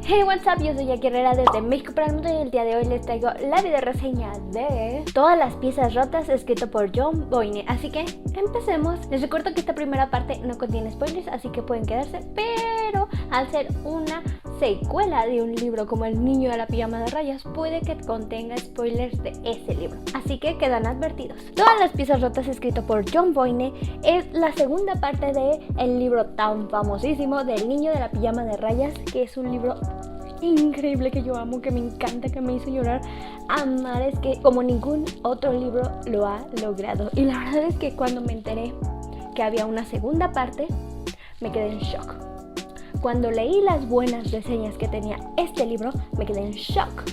Hey, what's up, yo soy Jackie Herrera desde México para el mundo y el día de hoy les traigo la video reseña de Todas las piezas rotas, escrito por John Boyne. Así que empecemos. Les recuerdo que esta primera parte no contiene spoilers, así que pueden quedarse, pero al ser una secuela de un libro como El niño de la pijama de rayas, puede que contenga spoilers de ese libro, así que quedan advertidos. Todas las piezas rotas, escrito por John Boyne, es la segunda parte de el libro tan famosísimo del niño de la pijama de rayas, que es un libro increíble que yo amo, que me encanta, que me hizo llorar a mares, que como ningún otro libro lo ha logrado. Y la verdad es que cuando me enteré que había una segunda parte, me quedé en shock. Cuando leí las buenas reseñas que tenía este libro, me quedé en shock.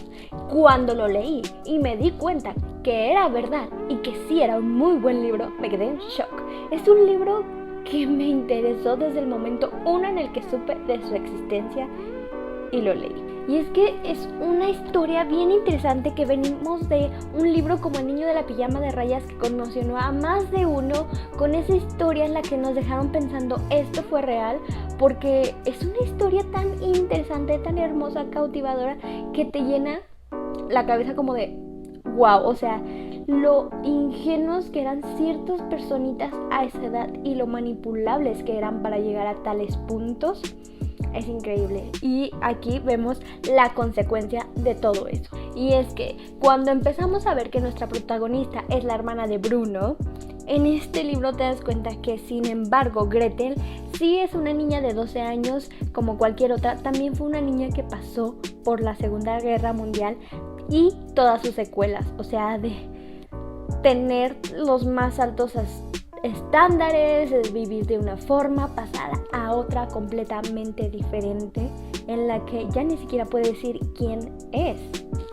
Cuando lo leí y me di cuenta que era verdad y que sí era un muy buen libro, me quedé en shock. Es un libro que me interesó desde el momento uno en el que supe de su existencia y lo leí. Y es que es una historia bien interesante, que venimos de un libro como El niño de la pijama de rayas, que conmocionó a más de uno con esa historia en la que nos dejaron pensando, esto fue real, porque es una historia tan interesante, tan hermosa, cautivadora, que te llena la cabeza como de wow, o sea, lo ingenuos que eran ciertas personitas a esa edad y lo manipulables que eran para llegar a tales puntos. Es increíble. Y aquí vemos la consecuencia de todo eso. Y es que cuando empezamos a ver que nuestra protagonista es la hermana de Bruno, en este libro te das cuenta que, sin embargo, Gretel sí es una niña de 12 años como cualquier otra. También fue una niña que pasó por la Segunda Guerra Mundial y todas sus secuelas. O sea, de tener los más altos estándares, es vivir de una forma, pasar a otra completamente diferente, en la que ya ni siquiera puede decir quién es.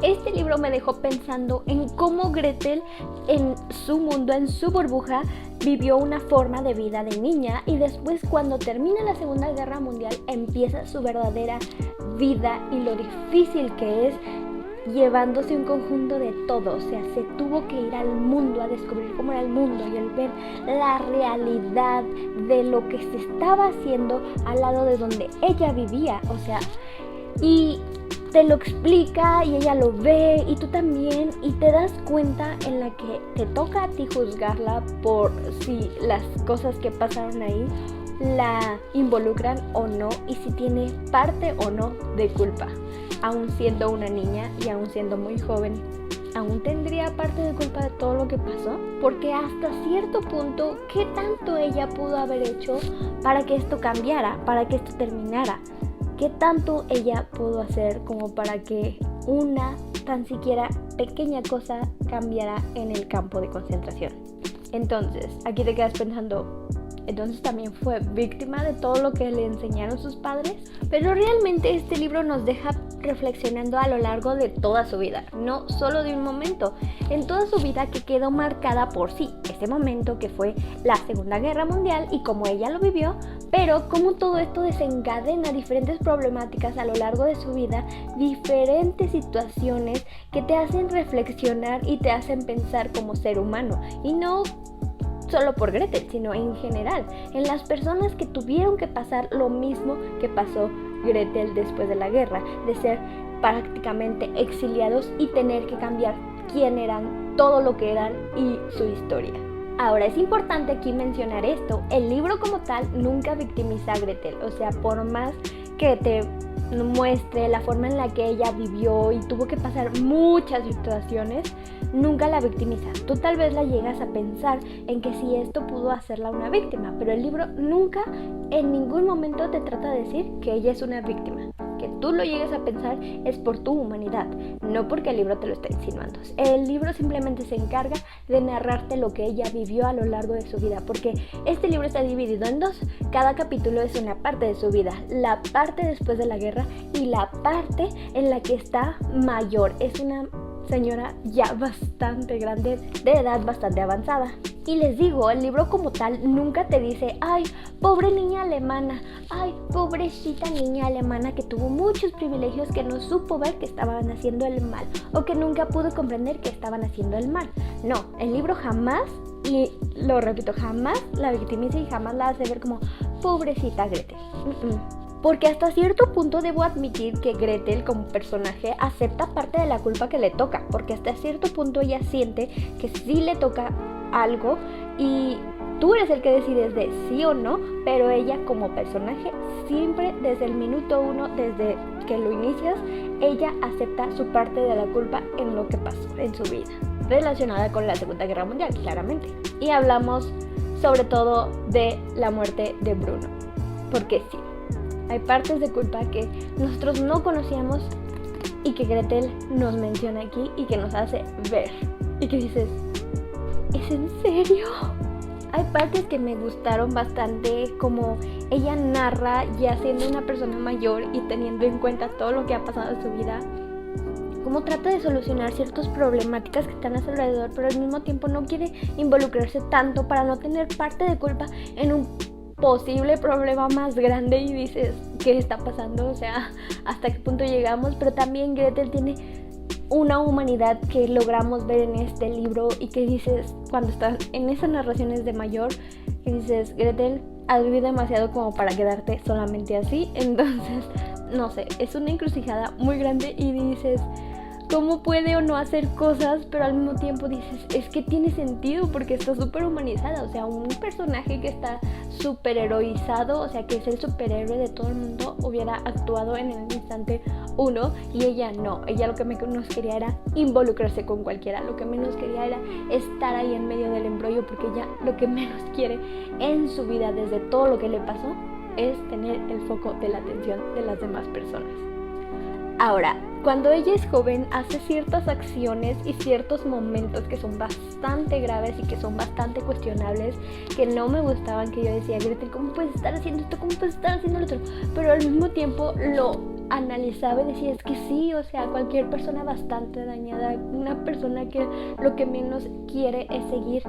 Este libro me dejó pensando en cómo Gretel, en su mundo, en su burbuja, vivió una forma de vida de niña, y después, cuando termina la Segunda Guerra Mundial, empieza su verdadera vida y lo difícil que es, llevándose un conjunto de todo. O sea, se tuvo que ir al mundo a descubrir cómo era el mundo y el ver la realidad de lo que se estaba haciendo al lado de donde ella vivía. O sea, y te lo explica y ella lo ve y tú también, y te das cuenta en la que te toca a ti juzgarla por si las cosas que pasaron ahí la involucran o no, y si tiene parte o no de culpa. Aún siendo una niña y aún siendo muy joven, aún tendría parte de culpa de todo lo que pasó, porque hasta cierto punto, ¿qué tanto ella pudo haber hecho para que esto cambiara, para que esto terminara? ¿Qué tanto ella pudo hacer como para que una tan siquiera pequeña cosa cambiara en el campo de concentración? Entonces, aquí te quedas pensando, entonces también fue víctima de todo lo que le enseñaron sus padres. Pero realmente este libro nos deja reflexionando a lo largo de toda su vida, no solo de un momento, en toda su vida, que quedó marcada por sí, ese momento que fue la Segunda Guerra Mundial y cómo ella lo vivió, pero cómo todo esto desencadena diferentes problemáticas a lo largo de su vida, diferentes situaciones que te hacen reflexionar y te hacen pensar como ser humano, y no solo por Gretel, sino en general, en las personas que tuvieron que pasar lo mismo que pasó Gretel después de la guerra, de ser prácticamente exiliados y tener que cambiar quién eran, todo lo que eran y su historia. Ahora, es importante aquí mencionar esto: el libro como tal nunca victimiza a Gretel. O sea, por más que te muestre la forma en la que ella vivió y tuvo que pasar muchas situaciones, nunca la victimiza. Tú tal vez la llegas a pensar en que si esto pudo hacerla una víctima, pero el libro nunca en ningún momento te trata de decir que ella es una víctima. Que tú lo llegues a pensar es por tu humanidad, no porque el libro te lo está insinuando. El libro simplemente se encarga de narrarte lo que ella vivió a lo largo de su vida, porque este libro está dividido en dos. Cada capítulo es una parte de su vida, la parte después de la guerra y la parte en la que está mayor. Es una señora ya bastante grande, de edad bastante avanzada. Y les digo, el libro como tal nunca te dice, ay, pobre niña alemana, ay, pobrecita niña alemana que tuvo muchos privilegios, que no supo ver que estaban haciendo el mal, o que nunca pudo comprender que estaban haciendo el mal. No, el libro jamás, y lo repito, jamás la victimiza y jamás la hace ver como pobrecita Gretel. Porque hasta cierto punto debo admitir que Gretel como personaje acepta parte de la culpa que le toca, porque hasta cierto punto ella siente que sí le toca algo y tú eres el que decides de sí o no, pero ella como personaje siempre desde el minuto 1, desde que lo inicias, ella acepta su parte de la culpa en lo que pasó en su vida, relacionada con la Segunda Guerra Mundial, claramente. Y hablamos sobre todo de la muerte de Bruno, porque sí, hay partes de culpa que nosotros no conocíamos y que Gretel nos menciona aquí y que nos hace ver. Y que dices, ¿es en serio? Hay partes que me gustaron bastante, como ella narra ya siendo una persona mayor y teniendo en cuenta todo lo que ha pasado en su vida, cómo trata de solucionar ciertas problemáticas que están a su alrededor, pero al mismo tiempo no quiere involucrarse tanto para no tener parte de culpa en un posible problema más grande. Y dices, ¿qué está pasando? O sea, ¿hasta qué punto llegamos? Pero también Gretel tiene una humanidad que logramos ver en este libro y que dices, cuando están en esas narraciones de mayor, que dices, Gretel, has vivido demasiado como para quedarte solamente así. Entonces, no sé, es una encrucijada muy grande y dices, ¿cómo puede o no hacer cosas? Pero al mismo tiempo dices, es que tiene sentido porque está súper humanizada. O sea, un personaje que está súper heroizado, o sea, que es el superhéroe de todo el mundo, hubiera actuado en el instante 1 y ella no. Ella lo que menos quería era involucrarse con cualquiera. Lo que menos quería era estar ahí en medio del embrollo, porque ella lo que menos quiere en su vida, desde todo lo que le pasó, es tener el foco de la atención de las demás personas. Ahora, cuando ella es joven, hace ciertas acciones y ciertos momentos que son bastante graves y que son bastante cuestionables, que no me gustaban, que yo decía, Gretel, ¿cómo puedes estar haciendo esto? ¿Cómo puedes estar haciendo lo otro? Pero al mismo tiempo lo analizaba y decía, es que sí, o sea, cualquier persona bastante dañada, una persona que lo que menos quiere es seguir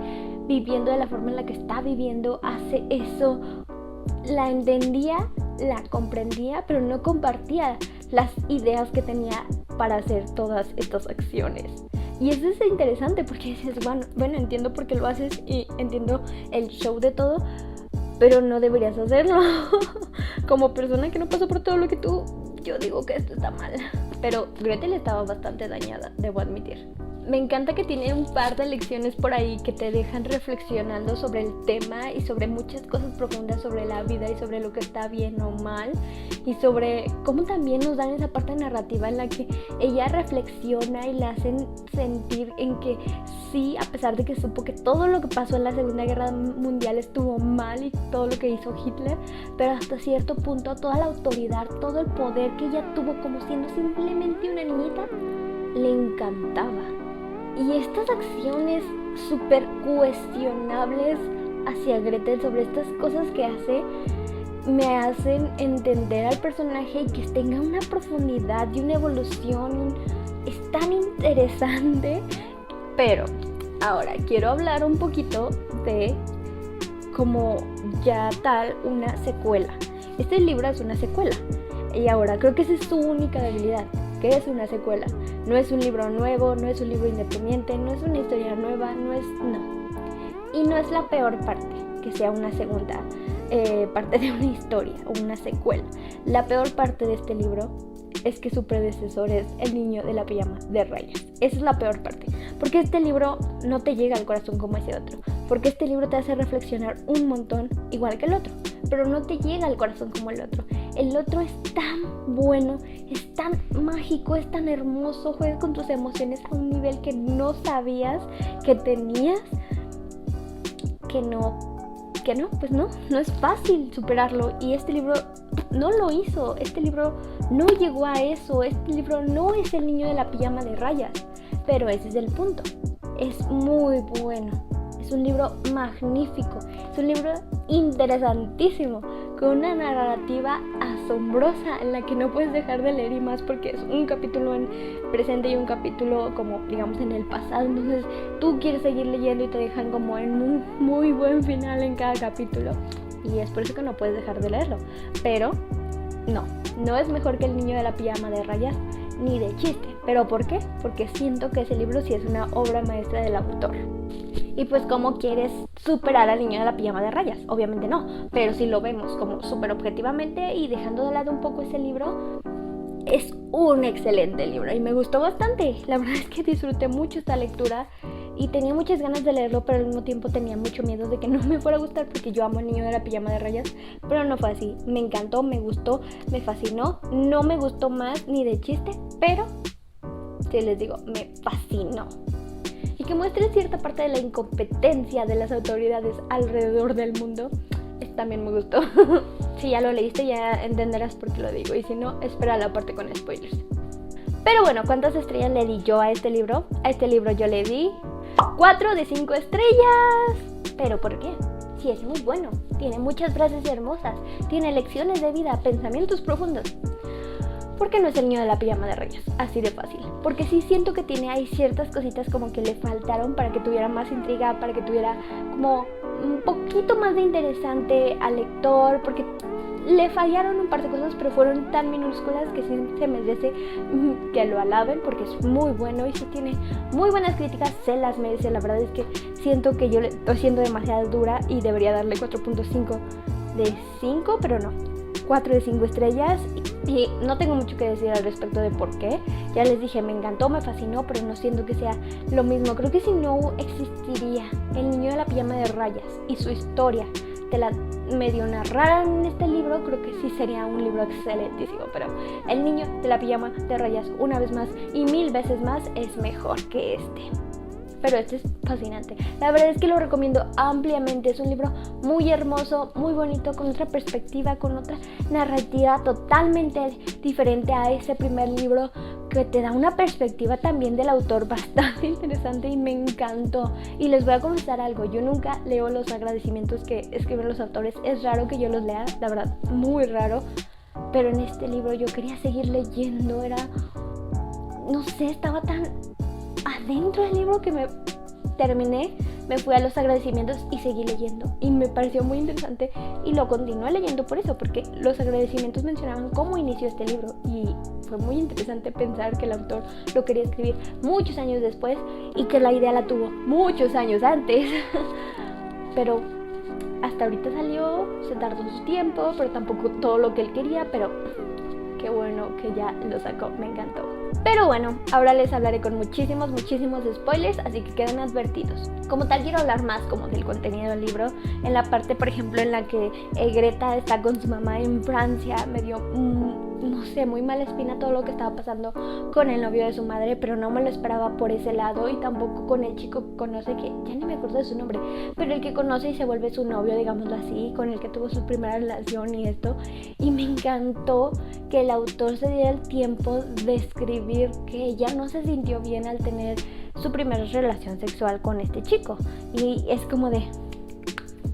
viviendo de la forma en la que está viviendo, hace eso. La entendía, la comprendía, pero no compartía las ideas que tenía para hacer todas estas acciones. Y eso es interesante porque dices, bueno, entiendo por qué lo haces y entiendo el show de todo, pero no deberías hacerlo. Como persona que no pasó por todo lo que tú, yo digo que esto está mal. Pero Gretel estaba bastante dañada, debo admitir. Me encanta que tiene un par de lecciones por ahí que te dejan reflexionando sobre el tema y sobre muchas cosas profundas sobre la vida y sobre lo que está bien o mal, y sobre cómo también nos dan esa parte narrativa en la que ella reflexiona y la hacen sentir en que sí, a pesar de que supo que todo lo que pasó en la Segunda Guerra Mundial estuvo mal y todo lo que hizo Hitler, pero hasta cierto punto toda la autoridad, todo el poder que ella tuvo como siendo simplemente una niñita, le encantaba. Y estas acciones súper cuestionables hacia Gretel sobre estas cosas que hace, me hacen entender al personaje y que tenga una profundidad y una evolución. Es tan interesante. Pero ahora quiero hablar un poquito de como ya tal una secuela. Este libro es una secuela y ahora creo que esa es su única debilidad, que es una secuela. No es un libro nuevo, no es un libro independiente, no es una historia nueva, no. Y no es la peor parte, que sea una segunda parte de una historia o una secuela. La peor parte de este libro es que su predecesor es El niño de la pijama de rayas. Esa es la peor parte, porque este libro no te llega al corazón como ese otro, porque este libro te hace reflexionar un montón igual que el otro, pero no te llega al corazón como el otro. El otro es tan bueno, es tan mágico, es tan hermoso, juega con tus emociones a un nivel que no sabías que tenías, pues no es fácil superarlo. Y este libro no lo hizo, este libro no llegó a eso, este libro no es El niño de la pijama de rayas, pero ese es el punto, es muy bueno. Es un libro magnífico, es un libro interesantísimo, con una narrativa asombrosa en la que no puedes dejar de leer, y más porque es un capítulo en presente y un capítulo como digamos en el pasado, entonces tú quieres seguir leyendo y te dejan como en un muy buen final en cada capítulo, y es por eso que no puedes dejar de leerlo. Pero no es mejor que El niño de la pijama de rayas, ni de chiste. ¿Pero por qué? Porque siento que ese libro sí es una obra maestra del autor. Y pues cómo quieres superar al niño de la pijama de rayas, obviamente no, pero si lo vemos como súper objetivamente y dejando de lado un poco ese libro, es un excelente libro y me gustó bastante. La verdad es que disfruté mucho esta lectura y tenía muchas ganas de leerlo, pero al mismo tiempo tenía mucho miedo de que no me fuera a gustar porque yo amo al niño de la pijama de rayas, pero no fue así. Me encantó, me gustó, me fascinó, no me gustó más ni de chiste, pero sí les digo, me fascinó. Y que muestre cierta parte de la incompetencia de las autoridades alrededor del mundo, también me gustó. Si ya lo leíste ya entenderás por qué lo digo, y si no, espera la parte con spoilers. Pero bueno, ¿cuántas estrellas le di yo a este libro? A este libro yo le di 4 de 5 estrellas. ¿Pero por qué? Sí, es muy bueno, tiene muchas frases hermosas, tiene lecciones de vida, pensamientos profundos. Porque no es el niño de la pijama de rayas, así de fácil. Porque sí siento que tiene ahí ciertas cositas como que le faltaron para que tuviera más intriga, para que tuviera como un poquito más de interesante al lector, porque le fallaron un par de cosas, pero fueron tan minúsculas que sí se merece que lo alaben, porque es muy bueno y sí tiene muy buenas críticas, se las merece. La verdad es que siento que yo le estoy siendo demasiado dura y debería darle 4.5 de 5, pero no, 4 de 5 estrellas. Y no tengo mucho que decir al respecto de por qué. Ya les dije, me encantó, me fascinó, pero no siento que sea lo mismo. Creo que si no existiría el niño de la pijama de rayas y su historia te la medio narraran en este libro, creo que sí sería un libro excelentísimo. Pero el niño de la pijama de rayas, una vez más y 1000 veces más, es mejor que este. Pero este es fascinante. La verdad es que lo recomiendo ampliamente. Es un libro muy hermoso, muy bonito, con otra perspectiva, con otra narrativa totalmente diferente a ese primer libro, que te da una perspectiva también del autor bastante interesante y me encantó. Y les voy a confesar algo, yo nunca leo los agradecimientos que escriben los autores. Es raro que yo los lea, la verdad, muy raro. Pero en este libro yo quería seguir leyendo, no sé, estaba tan adentro del libro que me terminé, me fui a los agradecimientos y seguí leyendo y me pareció muy interesante y lo continué leyendo por eso, porque los agradecimientos mencionaban cómo inició este libro y fue muy interesante pensar que el autor lo quería escribir muchos años después y que la idea la tuvo muchos años antes. Pero hasta ahorita salió, se tardó su tiempo, pero tampoco todo lo que él quería, pero qué bueno que ya lo sacó, me encantó. Pero bueno, ahora les hablaré con muchísimos spoilers, así que quedan advertidos. Como tal, quiero hablar más como del contenido del libro. En la parte, por ejemplo, en la que Greta está con su mamá en Francia, me dio, no sé, muy mala espina todo lo que estaba pasando con el novio de su madre, pero no me lo esperaba por ese lado, y tampoco con el chico que conoce, que ya ni me acuerdo de su nombre, pero el que conoce y se vuelve su novio, digámoslo así, con el que tuvo su primera relación y esto. Y me encantó que el autor se diera el tiempo de escribir que ella no se sintió bien al tener su primera relación sexual con este chico. Y es como de...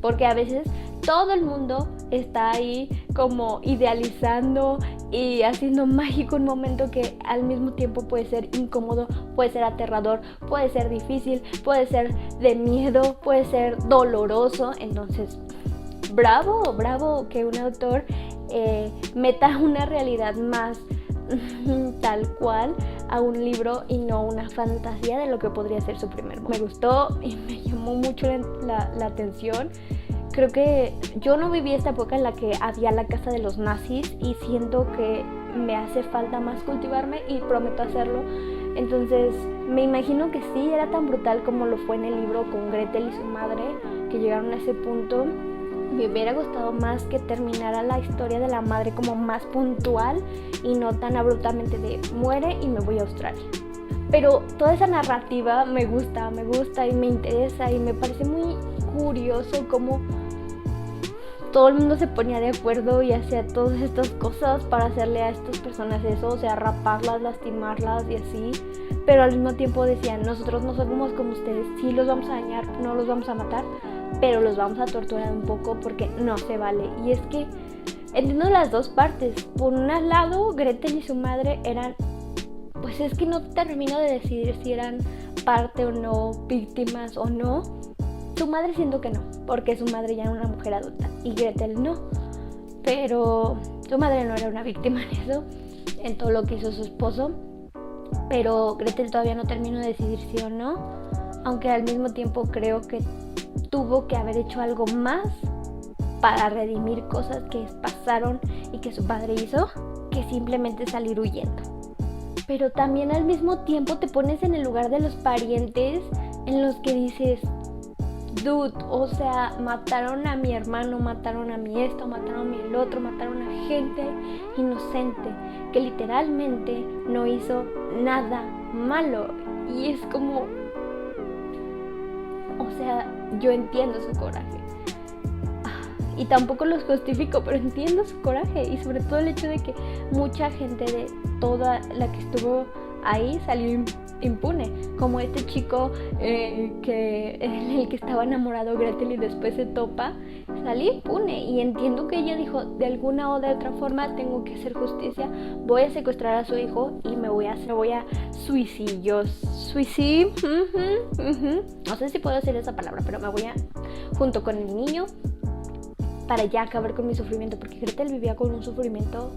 porque a veces todo el mundo está ahí como idealizando y haciendo mágico un momento que al mismo tiempo puede ser incómodo, puede ser aterrador, puede ser difícil, puede ser de miedo, puede ser doloroso. Entonces, bravo que un autor meta una realidad más tal cual a un libro y no una fantasía de lo que podría ser su primer amor. Me gustó y me llamó mucho la atención. Creo que yo no viví esta época en la que había la casa de los nazis y siento que me hace falta más cultivarme y prometo hacerlo. Entonces me imagino que sí era tan brutal como lo fue en el libro con Gretel y su madre, que llegaron a ese punto. Me hubiera gustado más que terminara la historia de la madre como más puntual y no tan abruptamente de muere y me voy a Australia. Pero toda esa narrativa me gusta y me interesa y me parece muy curioso cómo todo el mundo se ponía de acuerdo y hacía todas estas cosas para hacerle a estas personas eso, o sea, raparlas, lastimarlas y así, pero al mismo tiempo decían, nosotros no somos como ustedes, sí los vamos a dañar, no los vamos a matar, pero los vamos a torturar un poco porque no se vale. Y es que entiendo las dos partes. Por un lado, Gretel y su madre eran, pues es que no termino de decidir si eran parte o no, víctimas o no. Su madre siento que no, porque su madre ya era una mujer adulta y Gretel no. Pero su madre no era una víctima en eso, en todo lo que hizo su esposo. Pero Gretel todavía no termino de decidir sí o no. aunque al mismo tiempo creo que tuvo que haber hecho algo más para redimir cosas que pasaron y que su padre hizo, que simplemente salir huyendo. Pero también al mismo tiempo te pones en el lugar de los parientes en los que dices, dude, o sea, mataron a mi hermano, mataron a mi esto, mataron a mi el otro, mataron a gente inocente que literalmente no hizo nada malo. Y es como, o sea, yo entiendo su coraje. Y tampoco los justifico, pero entiendo su coraje. Y sobre todo el hecho de que mucha gente de toda la que estuvo ahí salió impune. Como este chico el que estaba enamorado Gretel y después se topa, salió impune. Y entiendo que ella dijo, de alguna o de otra forma tengo que hacer justicia. Voy a secuestrar a su hijo y me voy a suicidio. No sé si puedo decir esa palabra, pero me voy a, junto con el niño, para ya acabar con mi sufrimiento, porque Gretel vivía con un sufrimiento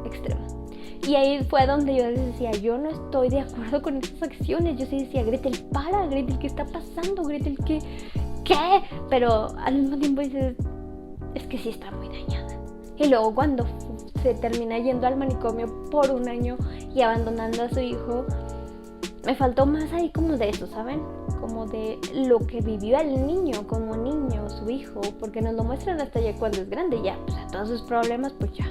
extremo. Y ahí fue donde yo decía, yo no estoy de acuerdo con esas acciones. Yo sí decía, Gretel, para, Gretel, ¿qué está pasando? Gretel, ¿qué? Pero al mismo tiempo dices, es que sí está muy dañada. Y luego cuando se termina yendo al manicomio por un año y abandonando a su hijo, me faltó más ahí como de eso, ¿saben? Como de lo que vivió el niño como niño, su hijo, porque nos lo muestran hasta ya cuando es grande, ya, pues a todos sus problemas, pues ya,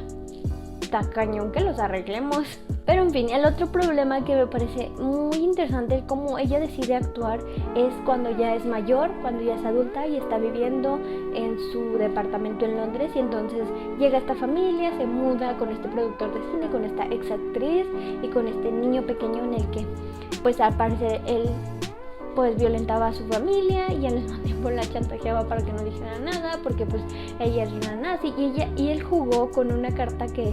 está cañón que los arreglemos. Pero en fin, el otro problema que me parece muy interesante cómo ella decide actuar es cuando ya es mayor, cuando ya es adulta y está viviendo en su departamento en Londres, y entonces llega esta familia, se muda con este productor de cine, con esta ex actriz y con este niño pequeño en el que pues al parecer él pues violentaba a su familia y al mismo tiempo la chantajeaba para que no dijera nada, porque pues ella es una nazi, y él jugó con una carta que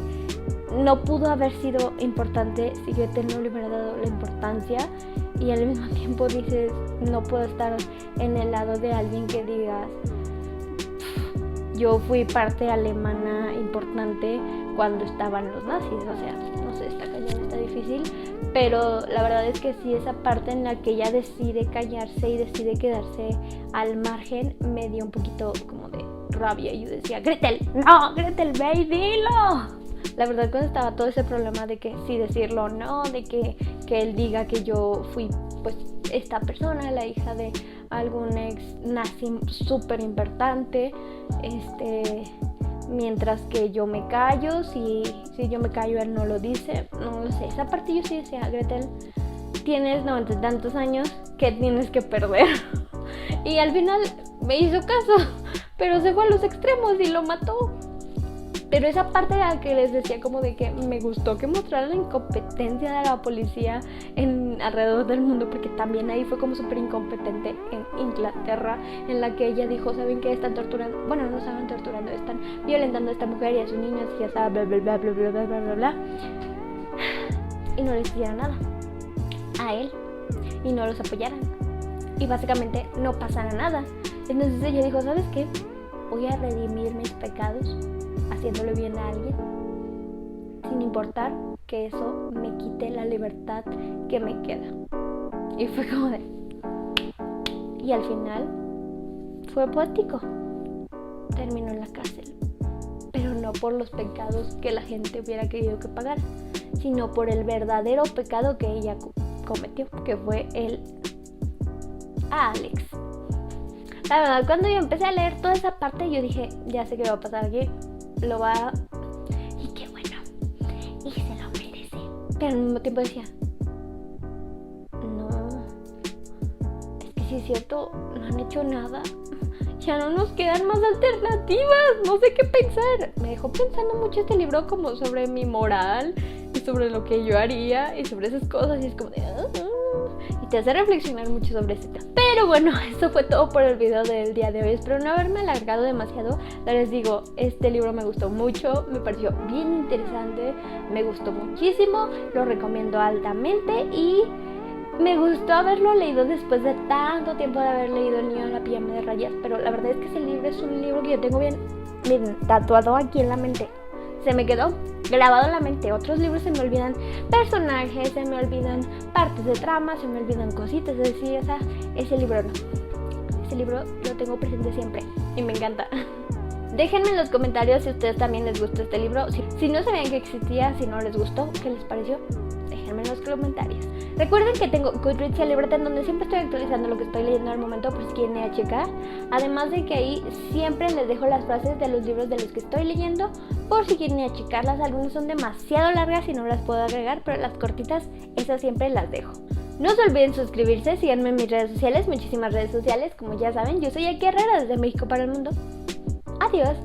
no pudo haber sido importante si Gretel no le hubiera dado la importancia. Y al mismo tiempo dices, no puedo estar en el lado de alguien que digas, yo fui parte alemana importante cuando estaban los nazis. O sea, no sé, está cañón, está difícil, pero la verdad es que sí, esa parte en la que ella decide callarse y decide quedarse al margen me dio un poquito como de rabia. Y yo decía, Gretel, no, Gretel, ve y dilo. La verdad, cuando estaba todo ese problema de que sí decirlo o no, de que él diga que yo fui pues esta persona, la hija de algún ex nazi súper importante, mientras que yo me callo, si yo me callo él no lo dice, no lo sé. Esa parte yo sí decía, Gretel, tienes 90 y tantos años, ¿qué tienes que perder? Y al final me hizo caso, pero se fue a los extremos y lo mató. Pero esa parte de la que les decía como de que me gustó que mostraran la incompetencia de la policía alrededor del mundo, porque también ahí fue como súper incompetente en Inglaterra, en la que ella dijo, ¿saben qué? Están torturando, bueno, no estaban torturando, están violentando a esta mujer y a sus niños y ya sabe, bla, bla, bla, bla, bla, bla, bla, bla, bla. Y no les hicieron nada a él y no los apoyaran y básicamente no pasara nada. Entonces ella dijo, ¿sabes qué? Voy a redimir mis pecados haciéndole bien a alguien, sin importar que eso me quite la libertad que me queda. Y fue como de... Y al final fue poético. Terminó en la cárcel, pero no por los pecados que la gente hubiera querido que pagara, sino por el verdadero pecado que ella cometió, que fue a Alex. La verdad, cuando yo empecé a leer toda esa parte, yo dije, ya sé qué va a pasar aquí. Lo va... Y qué bueno. Y se lo merece. Pero al mismo tiempo decía, no, es que si es cierto, no han hecho nada. Ya no nos quedan más alternativas. No sé qué pensar. Me dejó pensando mucho este libro como sobre mi moral y sobre lo que yo haría y sobre esas cosas. Y es como de... y te hace reflexionar mucho sobre este tema. Pero bueno, eso fue todo por el video del día de hoy. Espero no haberme alargado demasiado. Les digo, este libro me gustó mucho, me pareció bien interesante, me gustó muchísimo, lo recomiendo altamente y me gustó haberlo leído después de tanto tiempo de haber leído El niño de la pijama de rayas. Pero la verdad es que ese libro es un libro que yo tengo bien tatuado aquí en la mente. se me quedó grabado en la mente. Otros libros se me olvidan personajes, se me olvidan partes de trama, se me olvidan cositas así, o sea, ese libro no. Ese libro lo tengo presente siempre y me encanta. Déjenme en los comentarios si a ustedes también les gustó este libro, si no sabían que existía, si no les gustó, ¿qué les pareció? Déjenme en los comentarios. Recuerden que tengo Goodreads y el libreta en donde siempre estoy actualizando lo que estoy leyendo al momento por si quieren ir a checar. Además de que ahí siempre les dejo las frases de los libros de los que estoy leyendo por si quieren ir a checarlas. Algunas son demasiado largas y no las puedo agregar, pero las cortitas, esas siempre las dejo. No se olviden suscribirse, síganme en mis redes sociales, muchísimas redes sociales, como ya saben, yo soy Jackie Herrera desde México para el mundo. Adiós.